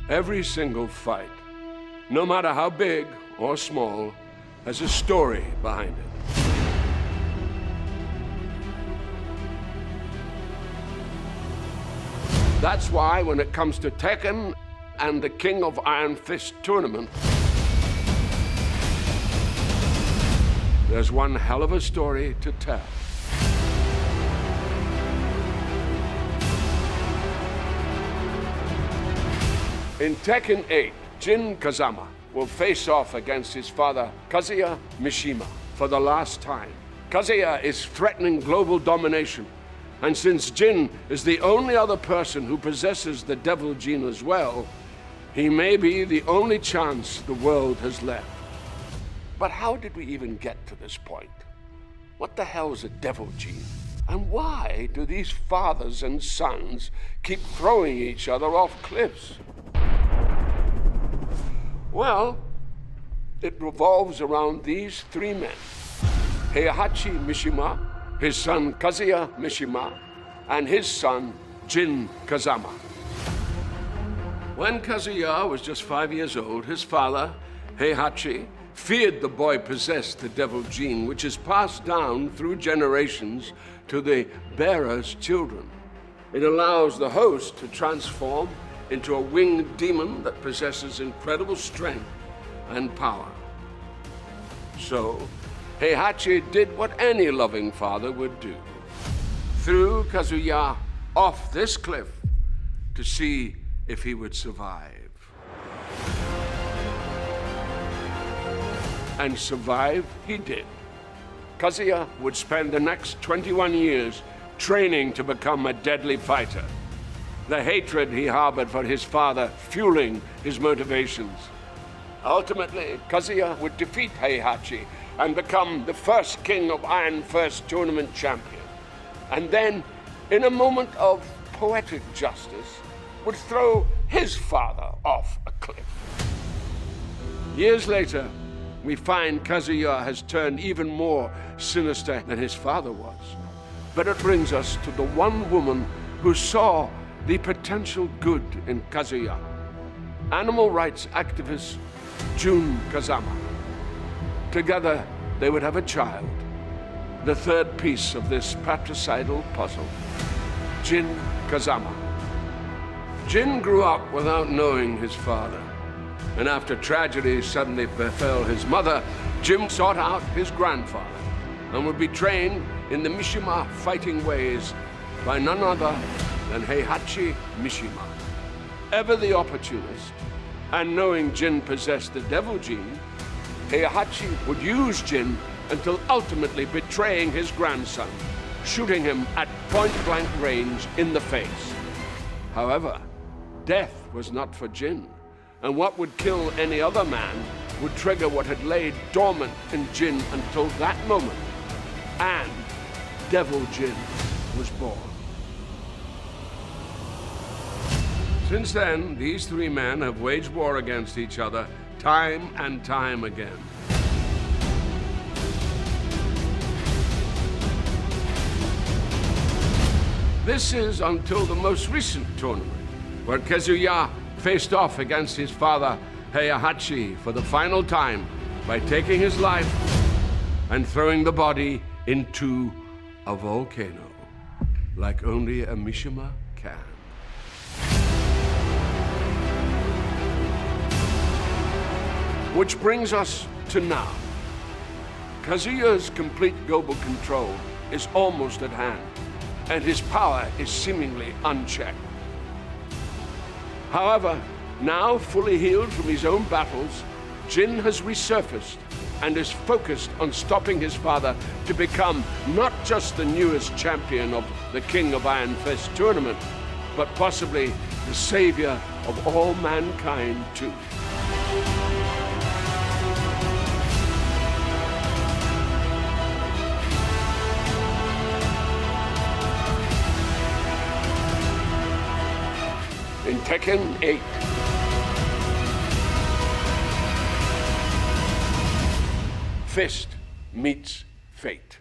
Every single fight, no matter how big or small, has a story behind it. That's why when it comes to Tekken and the King of Iron Fist tournament, there's one hell of a story to tell. In Tekken 8, Jin Kazama will face off against his father, Kazuya Mishima, for the last time. Kazuya is threatening global domination, and since Jin is the only other person who possesses the devil gene as well, he may be the only chance the world has left. But how did we even get to this point? What the hell is a devil gene? And why do these fathers and sons keep throwing each other off cliffs? Well, it revolves around these three men: Heihachi Mishima, his son Kazuya Mishima, and his son Jin Kazama. When Kazuya was just 5 years old, his father, Heihachi, feared the boy possessed the devil gene, which is passed down through generations to the bearer's children. It allows the host to transform into a winged demon that possesses incredible strength and power. So, Heihachi did what any loving father would do: threw Kazuya off this cliff to see if he would survive. And survive he did. Kazuya would spend the next 21 years training to become a deadly fighter, the hatred he harbored for his father fueling his motivations. Ultimately, Kazuya would defeat Heihachi and become the first King of Iron Fist tournament champion. And then, in a moment of poetic justice, would throw his father off a cliff. Years later, we find Kazuya has turned even more sinister than his father was. But it brings us to the one woman who saw the potential good in Kazuya: animal rights activist Jun Kazama. Together, they would have a child, the third piece of this patricidal puzzle: Jin Kazama. Jin grew up without knowing his father, and after tragedy suddenly befell his mother, Jin sought out his grandfather and would be trained in the Mishima fighting ways by none other than Heihachi Mishima. Ever the opportunist, and knowing Jin possessed the devil gene, Heihachi would use Jin until ultimately betraying his grandson, shooting him at point-blank range in the face. However, death was not for Jin, and what would kill any other man would trigger what had laid dormant in Jin until that moment, and Devil Jin was born. Since then, these three men have waged war against each other time and time again. This is until the most recent tournament, where Kazuya faced off against his father, Heihachi, for the final time by taking his life and throwing the body into a volcano, like only a Mishima can. Which brings us to now. Kazuya's complete global control is almost at hand, and his power is seemingly unchecked. However, now fully healed from his own battles, Jin has resurfaced and is focused on stopping his father to become not just the newest champion of the King of Iron Fist tournament, but possibly the savior of all mankind too. In Tekken 8, Fist meets fate.